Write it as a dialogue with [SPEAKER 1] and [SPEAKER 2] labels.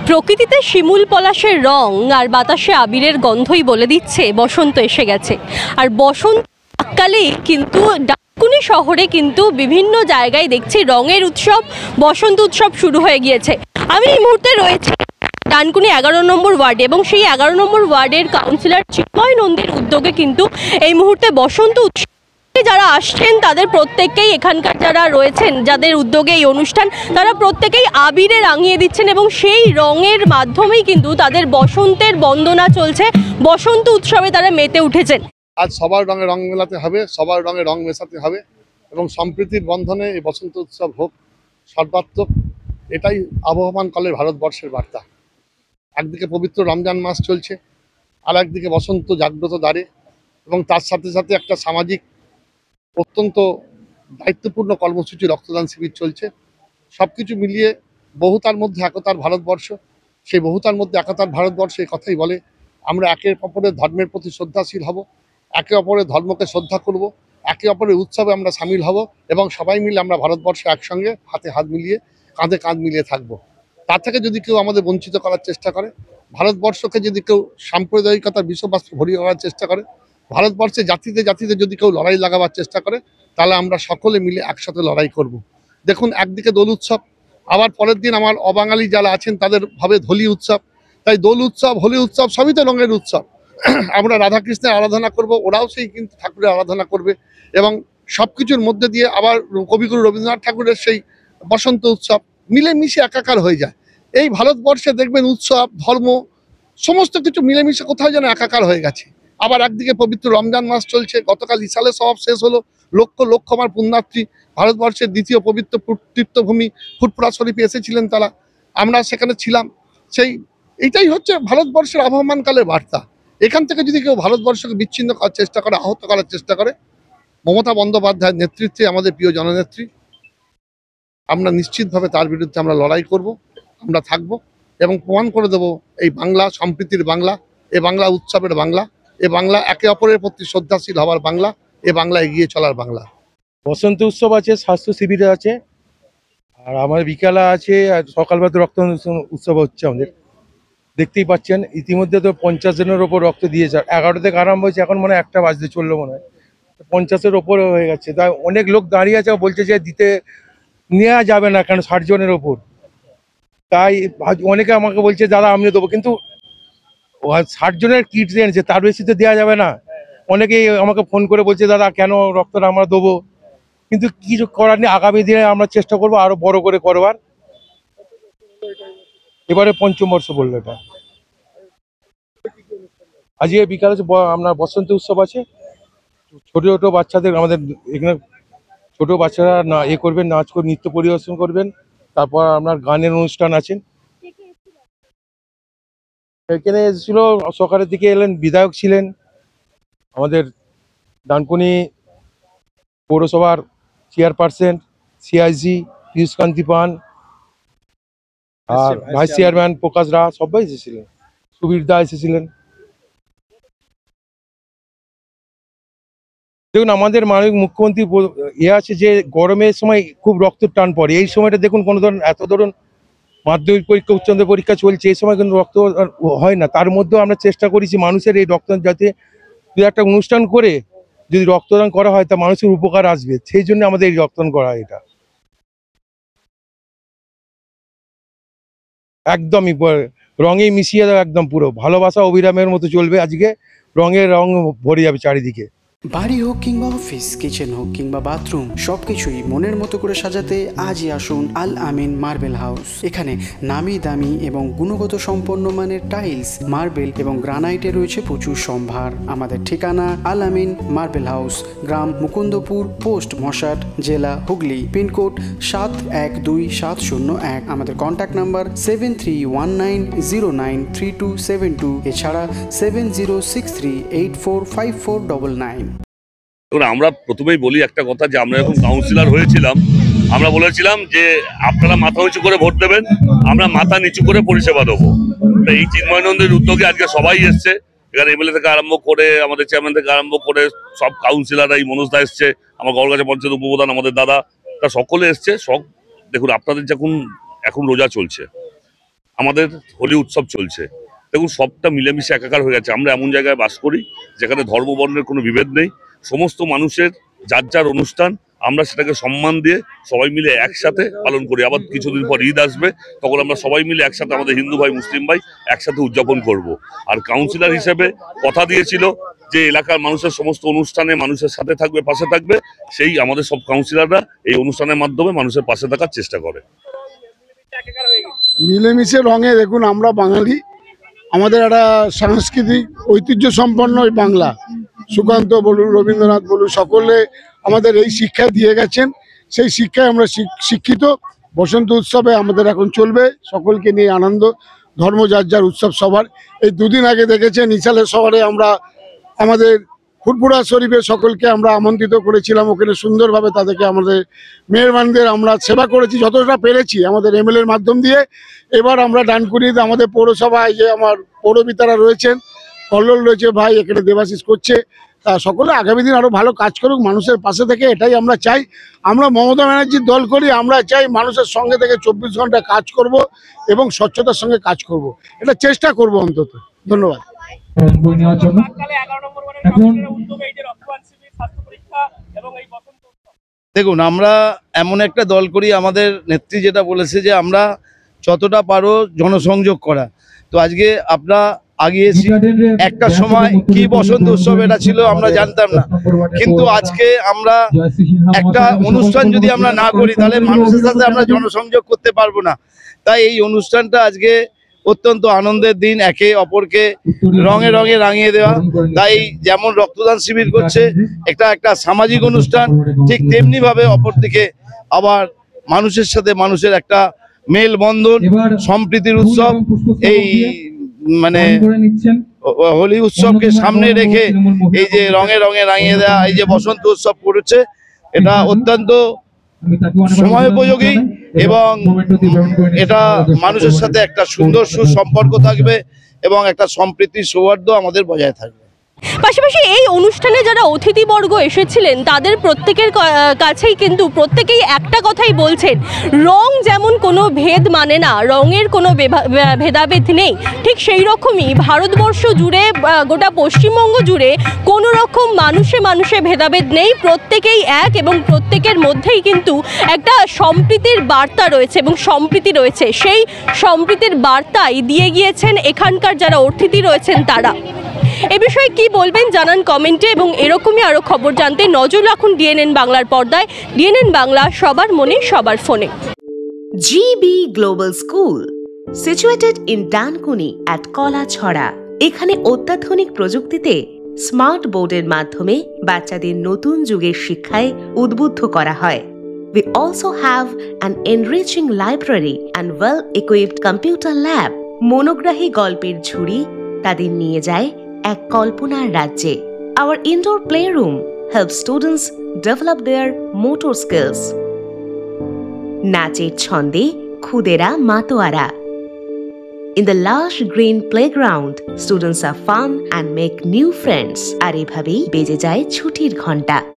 [SPEAKER 1] প্রকৃতিতে শিমুল পলাশের রং আর বাতাসে আবিরের গন্ধই বলে দিচ্ছে বসন্ত এসে গেছে। আর বসন্তকালে কিন্তু ডানকুনি শহরে কিন্তু বিভিন্ন জায়গায় দেখছি রঙের উৎসব, বসন্ত উৎসব শুরু হয়ে গিয়েছে। আমি এই মুহূর্তে রয়েছি ডানকুনি 11 নম্বর ওয়ার্ডে এবং সেই 11 নম্বর ওয়ার্ডের কাউন্সিলর চিন্ময় নন্দীর উদ্যোগে কিন্তু এই মুহূর্তে বসন্ত উৎসব যারা আসছেন তাদের প্রত্যেককেই এখানকার যারা রয়েছেন যাদের উদ্যোগে এই অনুষ্ঠান তারা প্রত্যেকেই আবিরে রাঙিয়ে দিচ্ছেন এবং সেই রঙের মাধ্যমেই কিন্তু তাদের বসন্তের বন্দনা চলছে, বসন্ত উৎসবে তারা মেতে উঠেছেন।
[SPEAKER 2] আজ সবার রঙে রং মেলাতে হবে, সবার রঙে রং মেশাতে হবে এবং সম্প্রীতির বন্ধনে এই বসন্ত উৎসব হোক সর্বাত্মক, এটাই আবহমান কালের ভারতবর্ষের বার্তা। একদিকে পবিত্র রমজান মাস চলছে, আর একদিকে বসন্ত জাগ্রত দ্বারে এবং তার সাথে সাথে একটা সামাজিক অত্যন্ত দায়িত্বপূর্ণ কর্মসূচি রক্তদান শিবির চলছে। সব কিছু মিলিয়ে বহুতার মধ্যে একতার ভারতবর্ষ, সেই বহুতার মধ্যে একতার ভারতবর্ষ এই কথাই বলে আমরা একে অপরের ধর্মের প্রতি শ্রদ্ধাশীল হব, একে অপরের ধর্মকে শ্রদ্ধা করব, একে অপরের উৎসবে আমরা সামিল হব এবং সবাই মিলে আমরা ভারতবর্ষে একসঙ্গে হাতে হাত মিলিয়ে কাঁধে কাঁধ মিলিয়ে থাকবো। তার থেকে যদি কেউ আমাদের বঞ্চিত করার চেষ্টা করে, ভারতবর্ষকে যদি কেউ সাম্প্রদায়িকতার বিষবাষ্পে ভরিয়ে করার চেষ্টা করে, ভারতবর্ষে জাতিতে জাতিতে যদি কেউ লড়াই লাগাবার চেষ্টা করে, তাহলে আমরা সকলে মিলে একসাথে লড়াই করব। দেখুন, একদিকে দোল উৎসব, আবার পরের দিন আমার অবাঙালি যারা আছেন তাদের ভাবে হোলি উৎসব। তাই দোল উৎসব, হোলি উৎসব সবই তো রঙের উৎসব। আমরা রাধাকৃষ্ণের আরাধনা করব, ওরাও সেই কিন্তু ঠাকুরের আরাধনা করবে এবং সব কিছুর মধ্যে দিয়ে আবার কবিগুরু রবীন্দ্রনাথ ঠাকুরের সেই বসন্ত উৎসব মিলেমিশে একাকার হয়ে যায়। এই ভারতবর্ষে দেখবেন উৎসব, ধর্ম সমস্ত কিছু মিলেমিশে কোথাও যেন একাকার হয়ে গেছে। আবার একদিকে পবিত্র রমজান মাস চলছে, গতকাল ইসালে সওয়াব শেষ হলো, লক্ষ লক্ষ আমার পুণ্যার্থী ভারতবর্ষের দ্বিতীয় পবিত্র তীর্থভূমি ফুরফুরা শরীফে এসেছিলেন তারা, আমরা সেখানে ছিলাম। এইটাই হচ্ছে ভারতবর্ষের আবহমানকালের বার্তা। এখান থেকে যদি কেউ ভারতবর্ষকে বিচ্ছিন্ন করার চেষ্টা করে, আহত করার চেষ্টা করে, মমতা বন্দ্যোপাধ্যায়ের নেতৃত্বে আমাদের প্রিয় জননেত্রী, আমরা নিশ্চিতভাবে তার বিরুদ্ধে আমরা লড়াই করব, আমরা থাকব এবং প্রমাণ করে দেব এই বাংলা সম্প্রীতির বাংলা, এ বাংলা উৎসবের বাংলা, এ বাংলা একে অপরের প্রতি শ্রদ্ধাশীল হওয়ার বাংলা, এ বাংলা এগিয়ে চলার বাংলা।
[SPEAKER 3] বসন্ত উৎসব আছে, স্বাস্থ্য শিবির আছে, আর আমার বিকালে আছে, আর সকালবেলা রক্তদান উৎসব হচ্ছে আমাদের। দেখতেই পাচ্ছেন ইতিমধ্যে তো 50 জনের ওপর রক্ত দিয়েছে। 11 থেকে আরম্ভ হয়েছে, এখন মনে হয় 1টা বাজতে চললো, মনে হয় 50-এর ওপরে হয়ে গেছে। তাই অনেক লোক দাঁড়িয়ে আছে, বলছে যে দিতে নেওয়া যাবে না কেন 60 জনের ওপর। তাই অনেকে আমাকে বলছে দাদা আমিও দেবো, কিন্তু 60 জনের কিট এনেছে, তার বেশি তো দেওয়া যাবে না। অনেকেই আমাকে ফোন করে বলছে দাদা কেন রক্তটা আমরা দেবো, কিন্তু কিছু করার নেই। আগামী দিনে আমরা চেষ্টা করবো আরো বড় করে করবার। এবারে 5ম বর্ষ বললো এটা। আজকে বিকালে আপনার বসন্ত উৎসব আছে, ছোট ছোট বাচ্চাদের, আমাদের এখানে ছোট বাচ্চারা করবেন, নাচ করে নৃত্য পরিবেশন করবেন। তারপর আপনার গানের অনুষ্ঠান আছে। এখানে এসেছিল সকালের দিকে এলেন, বিধায়ক ছিলেন, আমাদের ডানকুনি পৌরসভার চেয়ারপারসন সিআইসি পিয়ুষ কান্তি পান, আর ভাইস চেয়ারম্যান প্রকাশ রা, সবাই এসেছিলেন, সুবীর দা এসেছিলেন। দেখুন, আমাদের মাননীয় মুখ্যমন্ত্রী আছে যে গরমের সময় খুব রক্তের টান পড়ে। এই সময়টা দেখুন কোনো ধরুন ধরুন মাধ্যমিক পরীক্ষা, উচ্চমাধ্যমিক পরীক্ষা চলছে, এই সময় কিন্তু রক্ত হয় না। তার মধ্যেও আমরা চেষ্টা করেছি মানুষের এই রক্তদান, যাতে দু একটা অনুষ্ঠান করে যদি রক্তদান করা হয় তা মানুষের উপকার আসবে, সেই জন্য আমাদের এই রক্তদান করা। এটা একদমই রঙে মিশিয়ে দেওয়া, একদম পুরো ভালোবাসা অবিরামের মতো চলবে। আজকে রঙের রং ভরে যাবে চারিদিকে।
[SPEAKER 4] বাড়ি হোক কিংবা অফিস, কিচেন হোক কিংবা বাথরুম, সবকিছুই মনের মতো করে সাজাতে আজই আসুন আল আমিন মার্বেল হাউস। এখানে নামি দামি এবং গুণগত সম্পন্ন মানের টাইলস, মার্বেল এবং গ্রানাইটে রয়েছে প্রচুর সম্ভার। আমাদের ঠিকানা আল আমিন মার্বেল হাউস, গ্রাম মুকুন্দপুর, পোস্ট মশাট, জেলা হুগলি, পিনকোড 712701। আমাদের কন্ট্যাক্ট নাম্বার 7319093272, এছাড়া 7063845499।
[SPEAKER 5] আমরা প্রথমেই বলি একটা কথা, যে আমরা যখন কাউন্সিলর হয়েছিলাম আমরা বলেছিলাম যে আপনারা মাথা উঁচু করে ভোট দেবেন, আমরা মাথা নিচু করে পরিষেবা দেবো। তো এই চিন্ময় নন্দীর উদ্যোগে আজকে সবাই এসছে, এখানে এমএলএ থেকে আরম্ভ করে আমাদের চেয়ারম্যান থেকে আরম্ভ করে সব কাউন্সিলররা, এই মনোজ দা এসছে, আমার গড়গাছা পঞ্চায়েত উপপ্রধান আমাদের দাদা, তা সকলে এসছে। সব দেখুন, আপনাদের যখন এখন রোজা চলছে, আমাদের হোলি উৎসব চলছে। দেখুন, সবটা মিলেমিশে একাকার হয়ে গেছে। আমরা এমন জায়গায় বাস করি যেখানে ধর্ম বর্ণের কোনো বিভেদ নেই। সমস্ত মানুষের যার যার অনুষ্ঠান, আমরা সেটাকে সম্মান দিয়ে সবাই মিলে একসাথে পালন করি। আবার কিছুদিন পর ঈদ আসবে, তখন আমরা সবাই মিলে একসাথে আমাদের হিন্দু ভাই মুসলিম ভাই একসাথে উদযাপন করব। আর কাউন্সিলর হিসেবে কথা দিয়েছিল যে এলাকার মানুষের সমস্ত অনুষ্ঠানে মানুষের সাথে থাকবে, পাশে থাকবে। সেই আমাদের সব কাউন্সিলররা এই অনুষ্ঠানের মাধ্যমে মানুষের পাশে থাকার চেষ্টা করে।
[SPEAKER 6] মিলেমিশে রঙে, দেখুন আমরা বাঙালি, আমাদের একটা সাংস্কৃতিক ঐতিহ্য সম্পন্ন এই বাংলা। সুকান্ত বলুন, রবীন্দ্রনাথ বলুন, সকলে আমাদের এই শিক্ষা দিয়ে গেছেন। সেই শিক্ষায় আমরা শিক্ষিত। বসন্ত উৎসবে আমাদের এখন চলবে সকলকে নিয়ে আনন্দ, ধর্ম যার যার উৎসব সবার। এই দুদিন আগে দেখেছেন ইসালে শহরে আমরা আমাদের ফুরফুরা শরীফে সকলকে আমরা আমন্ত্রিত করেছিলাম। ওখানে সুন্দরভাবে তাদেরকে আমাদের মেহরবানদের আমরা সেবা করেছি যতটা পেরেছি আমাদের এমএলএর মাধ্যম দিয়ে। এবার আমরা ডানকুনিতে আমাদের পৌরসভায় যে আমার পৌরবিতারা রয়েছেন, কল্লোল রয়েছে ভাই, এখানে দেবাশিস করছে, তা সকলে আগামী দিন আরো ভালো কাজ করুক মানুষের পাশে থেকে, এটাই আমরা চাই। আমরা মমতা ব্যানার্জির দল করি, আমরা চাই মানুষের সঙ্গে থেকে 24 ঘন্টা কাজ করব এবং স্বচ্ছতার সঙ্গে কাজ করব, এটা চেষ্টা করব অন্তত। ধন্যবাদ।
[SPEAKER 7] দেখুন, আমরা এমন একটা দল করি, আমাদের নেত্রী যেটা বলেছে যে আমরা যতটা পারো জনসংযোগ করা। তো আজকে আমরা আগিয়েছি। একটা সময় কি বসন্ত উৎসব এটা ছিল আমরা জানতাম না, কিন্তু আজকে আমরা একটা অনুষ্ঠান যদি আমরা না করি তাহলে মানুষের সাথে আমরা জনসংযোগ করতে পারবো না। তাই এই অনুষ্ঠানটা আজকে অত্যন্ত আনন্দের দিন, একে অপরকে রঙে রঙে রাঙিয়ে দেওয়া। তাই যেমন রক্তদান শিবির করছে একটা সামাজিক অনুষ্ঠান, ঠিক তেমনি ভাবে অপরদিকে আবার মানুষের সাথে মানুষের একটা মেলবন্ধন, সম্প্রীতির উৎসব। এই মানে হোলি উৎসবকে সামনে রেখে এই যে রঙে রঙে রাঙিয়ে দেওয়া, এই যে বসন্ত উৎসব করেছে, এটা অত্যন্ত সময়োপযোগী এবং এটা মানুষের সাথে একটা সুন্দর সুসম্পর্ক থাকবে এবং একটা সম্প্রীতির সৌহার্দ্য আমাদের বজায় থাকবে।
[SPEAKER 1] পাশাপাশি এই অনুষ্ঠানে যারা অতিথিবর্গ এসেছিলেন তাদের প্রত্যেকের কাছেই কিন্তু প্রত্যেকেই একটা কথাই বলছেন, রং যেমন কোনো ভেদ মানে না, রঙের কোনো ভেদাভেদ নেই, ঠিক সেই রকমই ভারতবর্ষ জুড়ে, গোটা পশ্চিমবঙ্গ জুড়ে কোনো রকম মানুষে মানুষে ভেদাভেদ নেই, প্রত্যেকেই এক এবং প্রত্যেকের মধ্যেই কিন্তু একটা সম্প্রীতির বার্তা রয়েছে এবং সম্প্রীতি রয়েছে। সেই সম্প্রীতির বার্তাই দিয়ে গিয়েছেন এখানকার যারা অতিথি রয়েছেন তারা। এ বিষয়ে কি বলবেন জানান কমেন্টে, এবং এরকমই আরও খবর জানতে নজর রাখুন ডিএনএন বাংলার পর্দায়। ডিএনএন বাংলা, সবার মনে সবার ফোনে।
[SPEAKER 8] GB Global School, situated in Dankuni at Kolachhora. এখানে অত্যাধুনিক প্রযুক্তিতে স্মার্ট বোর্ডের মাধ্যমে বাচ্চাদের নতুন যুগের শিক্ষায় উদ্বুদ্ধ করা হয়। We also have an enriching library and well-equipped computer lab. মনোগ্রাহী গল্পের ঝুড়ি তাদের নিয়ে যায় এক কল্পনার রাজ্যে। Our indoor playroom helps students develop their motor skills. নাচের ছন্দে খুদেরা মাতোয়ারা। In the lush green playground, students are fun and make new friends. আর এভাবেই বেজে যায় ছুটির ঘন্টা।